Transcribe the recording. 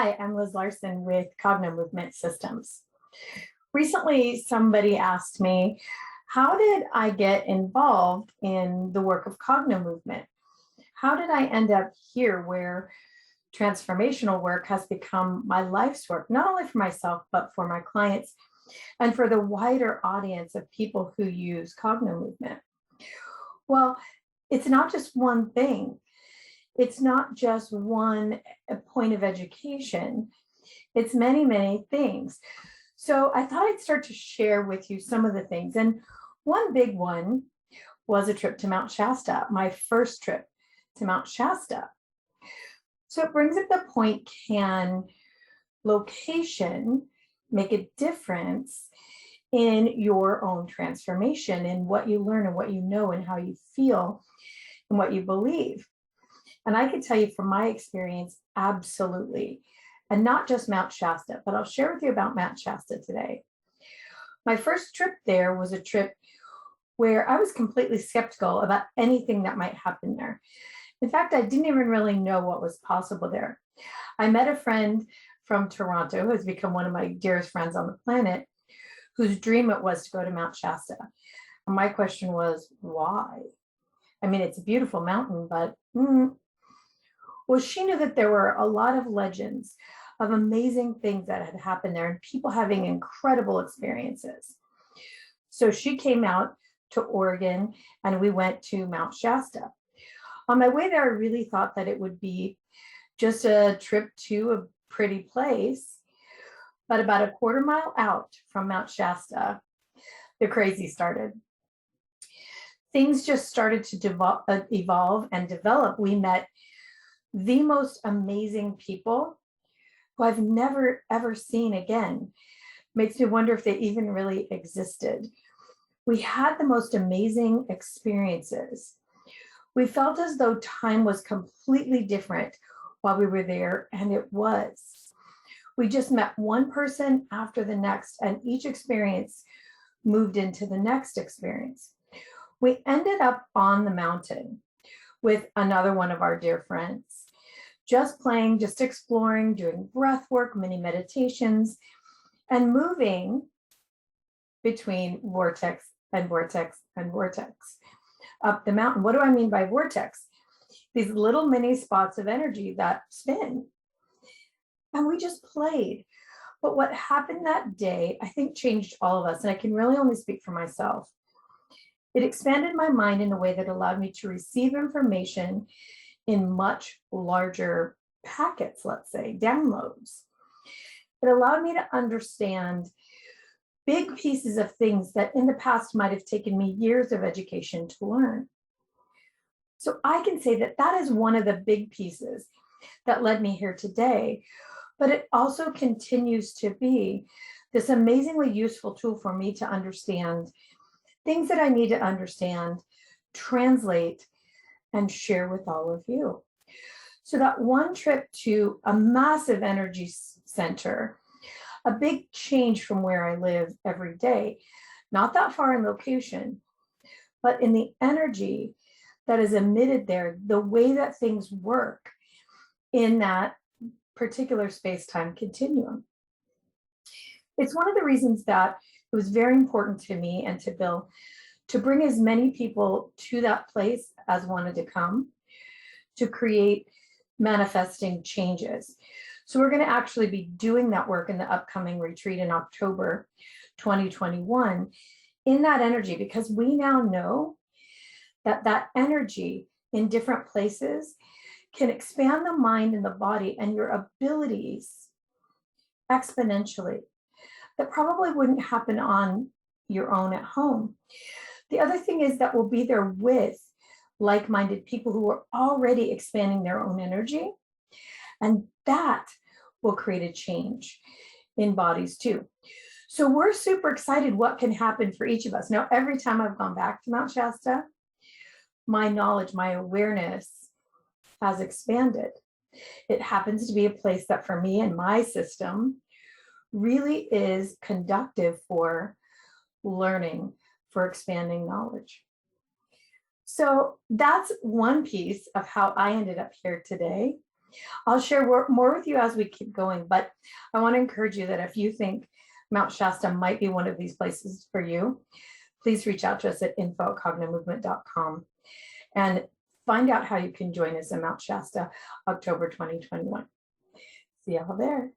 Hi, I'm Liz Larson with Cognomovement Systems. Recently, somebody asked me, how did I get involved in the work of Cognomovement? How did I end up here where transformational work has become my life's work, not only for myself, but for my clients and for the wider audience of people who use Cognomovement? Well, it's not just one thing. It's not just one point of education. It's many, many things. So I thought I'd start to share with you some of the things. And one big one was a trip to Mount Shasta, my first trip to Mount Shasta. So it brings up the point, can location make a difference in your own transformation, in what you learn and what you know and how you feel and what you believe? And I can tell you from my experience, absolutely. And not just Mount Shasta, but I'll share with you about Mount Shasta today. My first trip there was a trip where I was completely skeptical about anything that might happen there. In fact, I didn't even really know what was possible there. I met a friend from Toronto who has become one of my dearest friends on the planet, whose dream it was to go to Mount Shasta. And my question was, why? I mean, it's a beautiful mountain, but well, she knew that there were a lot of legends of amazing things that had happened there and people having incredible experiences. So she came out to Oregon and we went to Mount Shasta. On my way there, I really thought that it would be just a trip to a pretty place, but about a quarter mile out from Mount Shasta, the crazy started. Things just started to evolve and develop. We met the most amazing people who I've never, ever seen again. Makes me wonder if they even really existed. We had the most amazing experiences. We felt as though time was completely different while we were there, and it was. We just met one person after the next, and each experience moved into the next experience. We ended up on the mountain with another one of our dear friends, just playing, just exploring, doing breath work, mini meditations, and moving between vortex and vortex and vortex up the mountain. What do I mean by vortex? These little mini spots of energy that spin. And we just played. But what happened that day, I think, changed all of us. And I can really only speak for myself. It expanded my mind in a way that allowed me to receive information in much larger packets, let's say, downloads. It allowed me to understand big pieces of things that in the past might have taken me years of education to learn. So I can say that that is one of the big pieces that led me here today, but it also continues to be this amazingly useful tool for me to understand things that I need to understand, translate, and share with all of you. So that one trip to a massive energy center, a big change from where I live every day, not that far in location, but in the energy that is emitted there, the way that things work in that particular space-time continuum. It's one of the reasons that it was very important to me and to Bill to bring as many people to that place as wanted to come, to create manifesting changes. So we're going to actually be doing that work in the upcoming retreat in October 2021 in that energy, because we now know that that energy in different places can expand the mind and the body and your abilities exponentially. That probably wouldn't happen on your own at home. The other thing is that we'll be there with like-minded people who are already expanding their own energy, and that will create a change in bodies too. So we're super excited what can happen for each of us. Now, every time I've gone back to Mount Shasta, my knowledge, my awareness has expanded. It happens to be a place that for me and my system really is conductive for learning, for expanding knowledge. So that's one piece of how I ended up here today. I'll share more with you as we keep going, but I want to encourage you that if you think Mount Shasta might be one of these places for you, please reach out to us at info@cognomovement.com and find out how you can join us in Mount Shasta, October 2021. See y'all there.